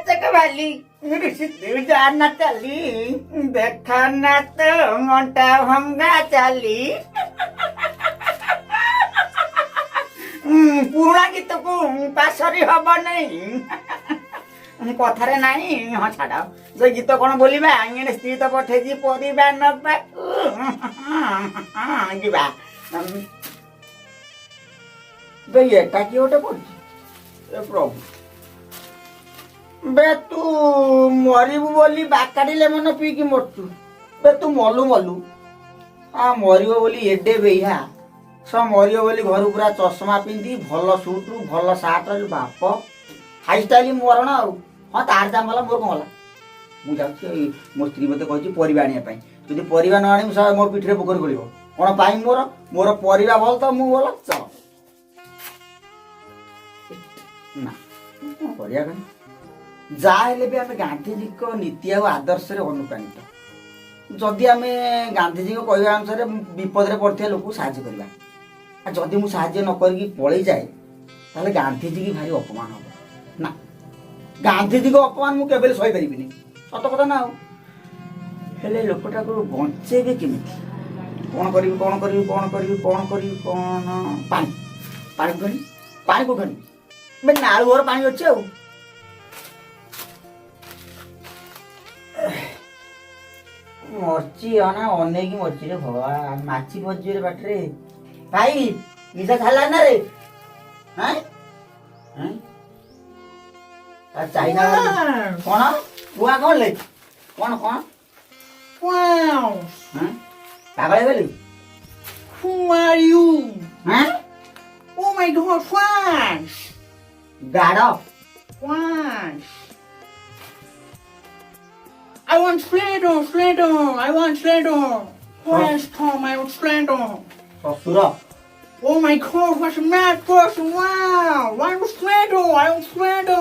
चक वाली ऋषि तू जाना चली देखा ना तो घंटा भंगा चली पुराना गीत को पासरी हब नहीं कथारे नहीं हाँ छाड़ से गीत कौन बोलवा स्त्री तो पठेजी परिवा नवा जीवा एटा कि गोटे पड़े प्रभु बे तू मरबू बोली बाकाड़ी लेमन पीकी मरचु बे तू मलु मलु आ मरब बोली एडे बेहा सब मरब बोली घर पूरा चश्मा पिंधि भल सुट भल सार्ट बाप हाई स्टाइल मरण आ हाँ तार दाम गला मोर कौन गला मुझे मो स्त्री मत कही परिवा आने जब परिवा न आनी सब मो पिठे पोखरी गल कौन पाई मोर मोर परिवा भल तो मु भल चल ना करिया कहीं जाहेले भी आम गांधीजी को नीति और आदर्श अनुप्राणित जदि आम गांधीजी को कहवा अनुसार विपद पड़ता लोक साहय करवा जदि मुझे साहय न करके पलि जाए ताले गांधीजी की भारी अपमान हम ना गांधीजी को अपमान मुझे केवल सही पारि सत कथा ना हेले लोकटा को बंचेबे केमिति कौन करी कौन करी कौन करी कौन करी कौन पानी पानी को पानी को मैं नाल घर पानी अच्छे आ मर्ची अना अनेक मर्ची रे भगवान माची बजी रे बाटरे भाई निशा खाला ना रे हैं हैं आ चाइना कोन बुआ कोन ले कोन कोन वाओ हैं पागल गेली Who are you? हैं Oh my god, Flash! गाड़ा Flash! I want Slender, Slender! I want Slender! Flash, Tom, I want Slender! ससुर Oh my god, what's a mad person? Wow! I want Slender! I want Slender!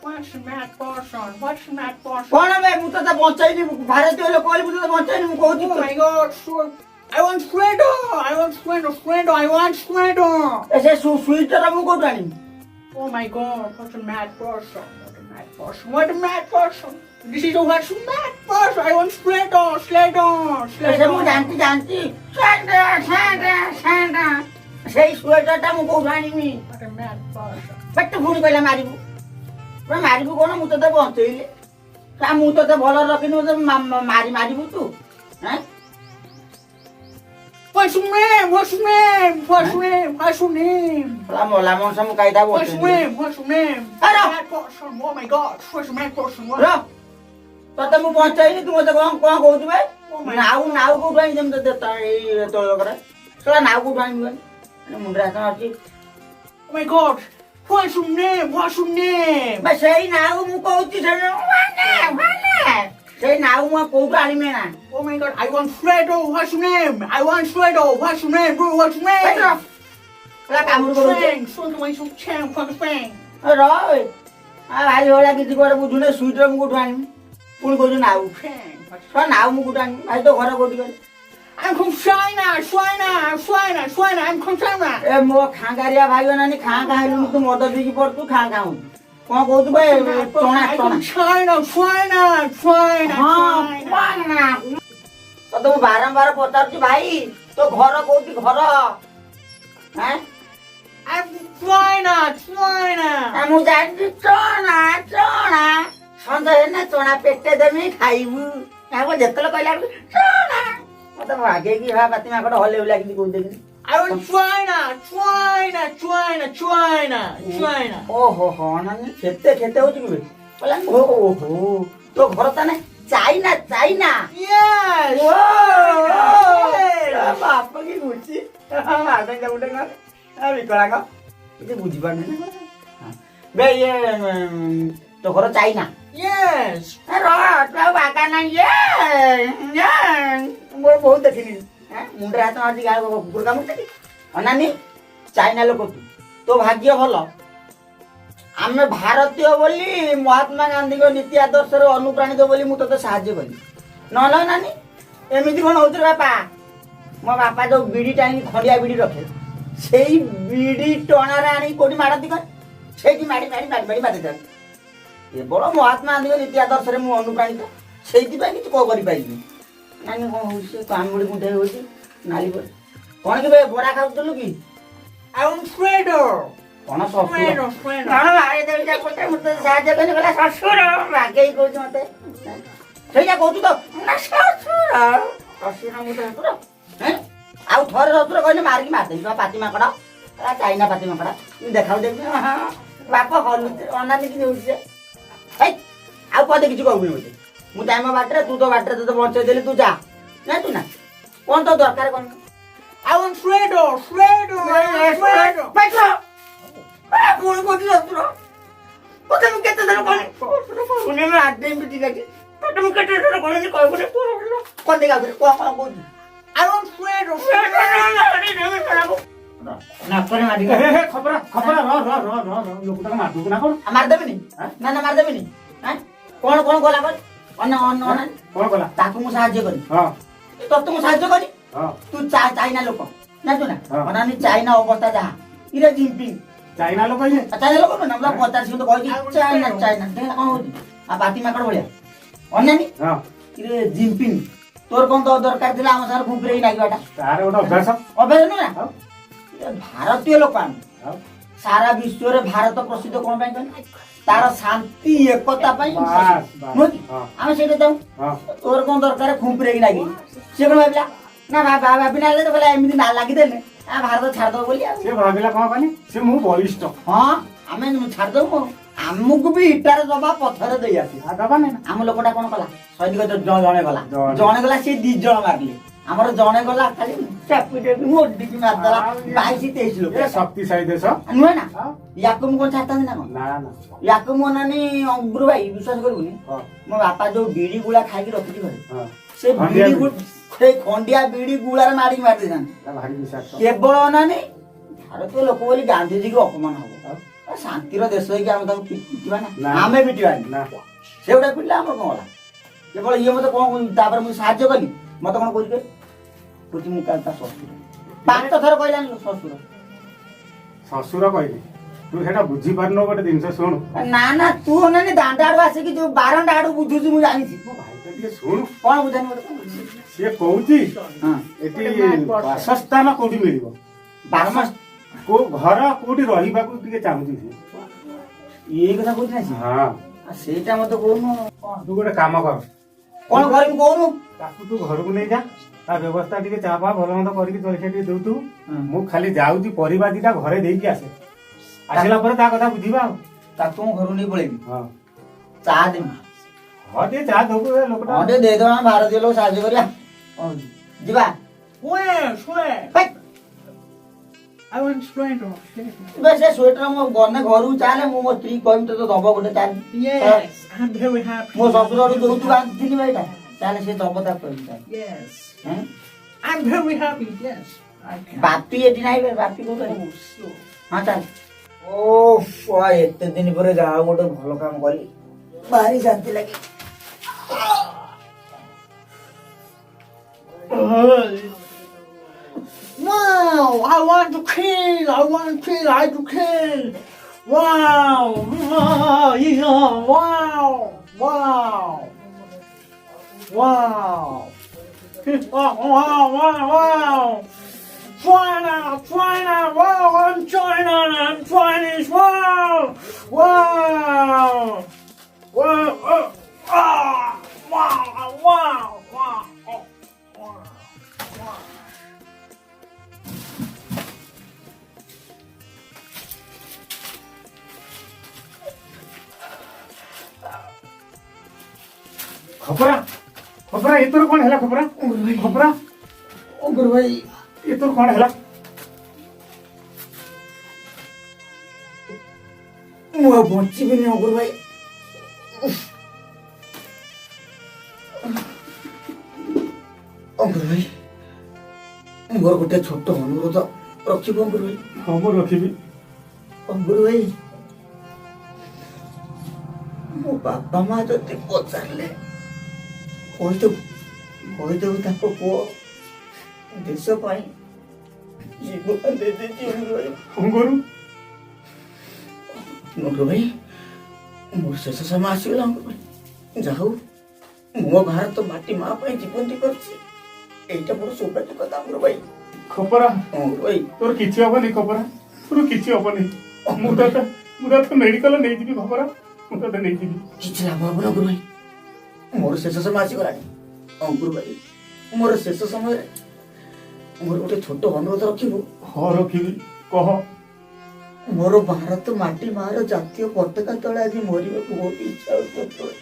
What's a mad person? What's a mad person? कोन बे मु तो बचाइनी भारतीय लोक बोली मु तो बचाइनी मु कहू Oh my god, sure! I want Slender! I want Slender, Slender! I want Slender! ऐसे स्वीटर मु को जानी Oh my god, what a mad person! What a mad person! What a mad person! This is a what's a mad person! I want Slender! Slender! ऐसे मु Slender! जानती जानती सेंडा सेई sweater ता मु को जानी मी What a mad person! But भूल गला मारिबू रे मारिबू कोन मु तो बंचैले ता मु तो भल रखिनु तो मारी मारिबू तू हैं What's your name? What's your name? What's your name? What's your name? ला मोला मन सम कायदा What's your बोल name? What's your name? Hello. Mad person! Oh my god! What's a mad person? र तते मु बंचैनी तू मते कोन कोन कहू बे Oh my नाउ नाउ को डाई जेम तो देता ए तो करे सला नाउ को डाई बे मुंडरा का अछि Oh my god! What's your name? What's your name? बे सेई नाउ मु कहूची से वाने सेई नाउ मु कोठु आनी में ना Oh my god! I want Fredo! What's your name? I want Fredo! What's your name, bro? What's your name? ला कामरु करू Fang! Son my son champ! Fucking Fang! र आ भाई होला किछि करे बुझुने स्वीटर मु कोठु आनी पुन कोजु नाउ Fang! छ नाउ मु कोठु आनी भाई तो घर कोठी करे I'm from China! China! China! China! I'm from China! ए मो खांगारिया भाई नानी खां खाइलु तू मद बिकी पर तू खां खाऊ कोन कहू बे चोना I'm चोना from China! China! China! हाँ China! पाना तो तू बारंबार पचारुची भाई तो घर कोठी घर हैं I'm from China! China! मु जानती चोना चोना संदे ने चोना पेटे देमी खाइबू आको जेतले कहला चोना मत भागे की हा बाती माकड़ हले उला कि कोन देखि I want China! China! China! China! China! ओहो हो नानी खेते खेते होची कि बोला ओहो तो घर त नै चाइना चाइना Yes! ओ बाप की गुची आगे जाउडे ना आ बिकला का इते बुझी पाने ना बे ये तो घर चाइना Yes! र तो बाका ना ये मोर बहुत देखिनी मुंडरा हाथ मारती गाय गुरगा मुंडती अनानी चाइना लोक तो भाग्य भल आम भारतीय बोली महात्मा गांधी को नीति आदर्श अनुप्राणित बोली मु तो साहाଯ୍य करी न नानी एमती कौन हो बापा मो बापा जो बीड़ी टाणी खंडिया बीड़ी रखे से बीड़ी टणार आनी कोटी मारती कर से माड़ी माड़ी माड़ी माड़ी मारी କେବଳ ମହାତ୍ମା ଗାନ୍ଧୀଙ୍କ ନୀତି ଆଦର୍ଶରେ ମୁଁ ଅନୁପ୍ରାଣିତ ସେଇଥିପାଇଁ କିଛି କଣ କରିପାରିବି ନାଇଁ କଣ ହଉଛି ସେ କାମୁଡ଼ି କୁଣ୍ଢେଇ ହଉଛି ନାଲି ପରି କଣ କି ବେ ବରା ଖାଉଥିଲୁ କି I want Fredo. କଣ ଶ୍ୱଶୁର Fredo, Fredo. କଣ ଭାଇ ଦେବିଟା ମତେ ସାହାଯ୍ୟ କରି ଗଲା ଶ୍ୱଶୁର ରାଗେଇ କହୁଛି ମତେ ସେଇଟା କହୁଛୁ ତ ନା ଶ୍ୱଶୁର ଶ୍ୱଶୁର ମୁଁ ଶ୍ୱଶୁର ଆଉ ଥରେ ଶ୍ୱଶୁର କହିଲେ ମାରିକି ମାରିଦେବି ବା ପାତି ମାଙ୍କଡ ଚାଇନା ପାତି ମାଙ୍କଡ ଦେଖାଉ ଦେଖି ବାପ ହଲୁ ଅନାନି କି ନେଉଛି ସେ ହେଇ ଆଉ ପଦେ କିଛି କହୁନି ମତେ ମୁଁ ଯାଇ ମୋ ବାଟରେ ତୁ ତୋ ବାଟରେ ତୋତେ ବଞ୍ଚେଇ ଦେଲି ତୁ ଯା ଜାଣିଛୁ ନା କଣ ତୋ ଦରକାର କଣ I want Fredo, Fredo, Fredo. ପୁଣି କହୁଛି ଶ୍ୱଶୁର ତୋତେ ମୁଁ କେତେ ଥର କହିଲି ଶୁଣି ଆଡେଇ ପିଟି କାଟି ତୋତେ ମୁଁ କେତେ ଥର କହିଲି କହିବୁନି କଣ ଦେଖା କଣ କହୁଛି I want Fredo, ନାକରେ ମାରି ଖବର ଖବର ଲୋକଟାକୁ ମାରିଦବୁ ନା କଣ ମାରିଦେବିନି ନା ନା ମାରିଦେବିନି କଣ କଣ ଗଲା କରି କଣ କଲା ତାକୁ ମୁଁ ସାହାଯ୍ୟ କରି ହଁ ତତେ ମୁଁ ସାହାଯ୍ୟ କରି ହଁ ତୁ ଚାଇନା ଲୋକ ଜାଣିଛୁ ନା ହଁ। ଅନାନି ଚାଇନା ଅବସ୍ଥା ଯାହା ଇରେ ଜିମ୍ପିଂ ଚାଇନା ଲୋକ ଇଏ ଚାଇନା ଲୋକ ନା ମୁଁ ପଚାରିଛି ତ କହିଛି ଚାଇନା ଚାଇନା ଦେଖ କଣ ହଉଛି ଆଉ ପାତି ମାଙ୍କଡ ଭଳିଆ ଅନାନି ହଁ ଇରେ ଜିମ୍ପିଂ ତୋର କଣ ତ ଦରକାର ଥିଲା ଆମ ସାଙ୍ଗରେ ଘୁମ୍ପୁରେଇ ଲାଗିବାଟା ତାର ଗୋଟେ ଅଭ୍ୟାସ ଅଭ୍ୟାସ ନୁହେଁ ନା ଆଉ ଭାରତୀୟ ଲୋକ ଆମେ ଆଉ ସାରା ବିଶ୍ୱରେ ଭାରତ ପ୍ରସିଦ୍ଧ କଣ ପାଇଁ କହିଲେ ତାର ଶାନ୍ତି ଏକତା ପାଇଁ ବାସ୍, ବାସ୍। ନୁହେଁ କି? ହଁ। ଆମେ ସେଇଟା ଯାଉ ହଁ ତୋର କଣ ଦରକାର ଖୁମ୍ପୁରେଇକି ଲାଗି ସିଏ କଣ ଭାବିଲା ନା ଭାବିନା ହେଲେ ତ କହିଲା ଏମିତି ନା ଲାଗିଦେଲେ ଭାରତ ଛାଡ଼ିଦବ ବୋଲି ଆଉ ସେ ଭାବିଲା କଣ କହନି ସେ ମୁଁ ବଳିଷ୍ଠ ହଁ ଆମେ ଛାଡ଼ିଦବୁ ଆମକୁ ବି ଇଟାରେ ଦବା ପଥର ଦେଇ ଆସି ଦବାନି ନା ଆମ ଲୋକଟା କଣ କଲା ସୈନିକ ଜଣେ ଗଲା ଜଣେ। ଜଣେ ଗଲା ସିଏ 2 ଜଣ ମାରିଲେ ଆମର ଜଣେ ଗଲା ଖାଲି ଚାପି ଟେପି ମୋଡିକି ମାରିଦେଲା 22-23 ଲୋକ ଏ ଶକ୍ତିଶାଳୀ ଦେଶ ନୁହେଁ ନା ଆଉ? ୟାକୁ ମୁଁ କଣ ଛାଡ଼ିଥାନ୍ତି ନା କଣ ନା ନା ୟାକୁ ମୁଁ ଅନାନି ଅଙ୍ଗୁରୁ ଭାଇ ବିଶ୍ୱାସ କରିବୁନି ହଁ ମୋ ବାପା ଯୋଉ ବିଡି ଗୁଳା ଖାଇକି ରଖିଛି ଘରେ ହଁ ସେ ଖଣ୍ଡିଆ ବିଡି ବିଡି। ସେ ଖଣ୍ଡିଆ ବିଡି ଗୁଳାରେ ମାରିକି ମାରି ଦେଇଥାନ୍ତି ତା ଭାରି ବିଷାକ୍ତ କେବଳ ଅନାନି ଭାରତୀୟ ଲୋକ ବୋଲି ଗାନ୍ଧିଜୀକୁ ଅପମାନ ହବ ଆଉ? ଶାନ୍ତିର ଦେଶ ହେଇକି ଆମେ ତାକୁ ପିଟିବା ନା। ନା ଆମେ ପିଟିବାନି ନା ସେ ଗୋଟେ ପିଲା ଆମର କଣ ହେଲା କେବଳ ଇଏ ମତେ କଣ ତାପରେ ମୁଁ ସାହାଯ୍ୟ କଲି ମତେ କଣ କହୁଛି କହୁଛି ମୁଁ ତା ଶ୍ୱଶୁର 5 ଥର କହିଲାନି ଶ୍ୱଶୁର ଶ୍ୱଶୁର କହିଲି ତୁ ସେଇଟା ବୁଝିପାରୁନୁ ଗୋଟେ ଜିନିଷ ଶୁଣୁ ନା ନା ତୁ ଅନାନି ଦାଣ୍ଡ ଆଡୁ ଆସିକି ଯୋଉ ବାରଣ୍ଡା ଆଡୁ ବୁଝୁଛୁ ମୁଁ ଜାଣିଛି ମୋ ଭାଇଟା ଟିକେ ଶୁଣୁ କଣ ବୁଝାନି ମତେ କଣ? ସିଏ କହୁଛି ହଁ ଏଠି ବାସସ୍ଥାନ କୋଉଠି ମିଳିବ ବାରମା କୋଉ ଘର କୋଉଠି ରହିବାକୁ ଟିକେ ଚାହୁଁଛି ସିଏ ଏଇ କଥା କହୁଛି ନା ସିଏ? ହଁ ସେଇଟା ମତେ କହୁନୁ ତୁ ଗୋଟେ କାମ କର କଣ କରିବି କହୁନୁ ତାକୁ ତୁ ଘରକୁ ନେଇ ଯା ତା ବ୍ୟବସ୍ଥା ଟିକେ ଚା ଫା ଭଲ ମନ୍ଦ କରିକି ଜଳଖିଆ ଟିକେ ଦଉଥିବୁ ହୁଁ। ମୁଁ ଖାଲି ଯାଉଛି ପରିବା ଦିଟା ଘରେ ଦେଇକି ଆସେ ଆସିଲା ପରେ ତା କଥା ବୁଝିବା ଆଉ ତାକୁ ମୁଁ ଘରକୁ ନେଇ ପଳେଇବି ହଁ ଚା ଦେବି ହଁ ଟିକେ ଚା ଦବୁ ଏ ଲୋକଟା ହଁ ଟିକେ ଦେଇଦବା ଆମେ ଭାରତୀୟ ଲୋକ ସାହାଯ୍ୟ କରିବା ଯିବା Where? ଭାଇ, I want Fredo. ବେ ସେ ସ୍ୱେଟର ମୁଁ ଗନେ ଘରକୁ ଚାଲେ ମୁଁ ମୋ ସ୍ତ୍ରୀ କହିବି ତୋତେ ଦବ ଗୋଟେ ଚାଲେ Yes, I'm very happy. ମୋ ଶ୍ୱଶୁର ଘରୁ ଯୋଉଠୁ ଆଣିଥିଲି ଭାଇଟା ତାହେଲେ ସେ ଦବ ତାକୁ କହିବି ଚାଲେ Yes, ହେଁ? I'm very happy. Yes, I can. Bapi ଏଠି ନାହିଁ ବେ ବାପି କୋଉଠି Oh, sure. ହଁ ଚାଲ ଓ ଏତେ ଦିନ ପରେ ଯାହା ଗୋଟେ ଭଲ କାମ କଲି ଭାରି ଶାନ୍ତି ଲାଗେ Wow, I want to kill. I like to kill. Wow, yeah, wow, wow, wow. Wow. China, wow, I'm China, I'm Chinese, wow, wow. ଖବରା ଏ ତୋର କଣ ହେଲା ଖବରା ଖବରା ଓ ଗୁରୁ ଭାଇ ଏ ତୋର କଣ ହେଲା ମୁଁ ଆଉ ବଞ୍ଚିବିନି ଅଗୁରୁ ଭାଇ ଅଗୁରୁ ଭାଇ ମୋର ଗୋଟେ ଛୋଟ ଅନୁରୋଧ ରଖିବ ଅଗୁରୁ ଭାଇ ହଁ ମୁଁ ରଖିବି ଅଗୁରୁ ଭାଇ ମୋ ବାପା ମା ଯଦି ପଚାରିଲେ କହିଦେବୁ ତାଙ୍କ ପୁଅ ଦେଶ ପାଇଁ ଜୀବନ ଦେଇଦେଇଛି ଅଗୁରୁ ଭାଇ କଣ କରୁ ଅଗୁରୁ ଭାଇ ମୋର ଶେଷ ସମୟ ଆସିଗଲା ଅଙ୍ଗୁର ଭାଇ। ଯାହା ହଉ ମୋ ଭାରତ ମାଟି ମା ପାଇଁ ଜୀବନ୍ତି କରୁଛି, ଏଇଟା ବଡ ସୌଭାଗ୍ୟ କଥା ଅଙ୍ଗୁର ଭାଇ। ଖପରା ଅଙ୍ଗୁର ଭାଇ ତୋର କିଛି ହବନି ଖପରା, ତୋର କିଛି ହବନି। ମୁଁ ତତେ ମେଡିକାଲ ନେଇଯିବି ଖପରା, ମୁଁ ତତେ ନେଇଯିବି। କିଛି ଲାଭ ହବନି ଅଙ୍ଗୁର ଭାଇ, ମୋର ଶେଷ ସମୟ ଆସିଗଲାଣି। ଅଙ୍ଗୁର ଭାଇ ମୋର ଶେଷ ସମୟରେ ମୋର ଗୋଟେ ଛୋଟ ଅନୁରୋଧ ରଖିବୁ। ହଁ ରଖିବି, କହ। ମୋର ଭାରତ ମାଟି ମାର ଜାତୀୟ ପତାକା ତଳେ ଆଜି ମରିବାକୁ ବହୁତ ଇଚ୍ଛା ହଉଛି ଅଙ୍ଗୁର ଭାଇ।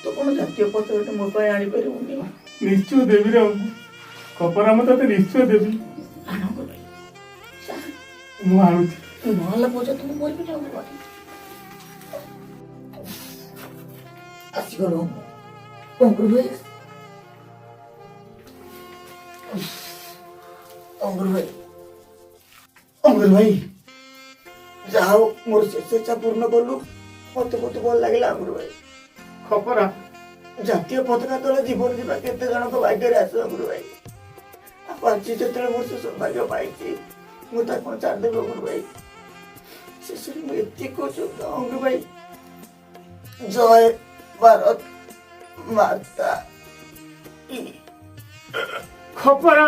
ତୁ କଣ ଜାତୀୟ ପତାକାଟା ମୋ ପାଇଁ ଆଣିପାରିବୁନି? ନିଶ୍ଚୟ ଦେବି ରେ ଖପରା, ମୁଁ ତତେ ନିଶ୍ଚୟ ଦେବି। ଆଣ ଅଙ୍ଗୁର ଭାଇ, ମୁଁ ଆଣୁଛି। ନହେଲା ପର୍ଯ୍ୟନ୍ତ ମୁଁ ମରିବିନି ଅଙ୍ଗୁର ଭାଇ। ଆସିଗଲ ଅଙ୍ଗୁର ଭାଇ। ଅଙ୍ଗୁର ଭାଇ, ଅଙ୍ଗୁର ଭାଇ, ଯାହା ହଉ ମୋର ଶେଷ ଇଚ୍ଛା ପୂର୍ଣ୍ଣ କଲୁ, ମତେ ବହୁତ ଭଲ ଲାଗିଲା ଅଙ୍ଗୁର ଭାଇ। ଖପରା ଜାତୀୟ ପତାକା ତଳେ ଜୀବନ ଯିବା କେତେ ଜଣଙ୍କ ଭାଗ୍ୟରେ ଆସେ ଅଙ୍ଗୁର ଭାଇ। ଆଉ ଆଜି ଯେତେବେଳେ ମୋର ସେ ସୌଭାଗ୍ୟ ପାଇଛି, ମୁଁ ତାକୁ କଣ ଛାଡ଼ିଦେବି ଅଙ୍ଗୁର ଭାଇ? ଶେଷରେ ମୁଁ ଏତିକି କହୁଛୁ ଅଙ୍ଗୁର ଭାଇ, ଜୟ ଭାରତ ମାତା କି। ଖପରା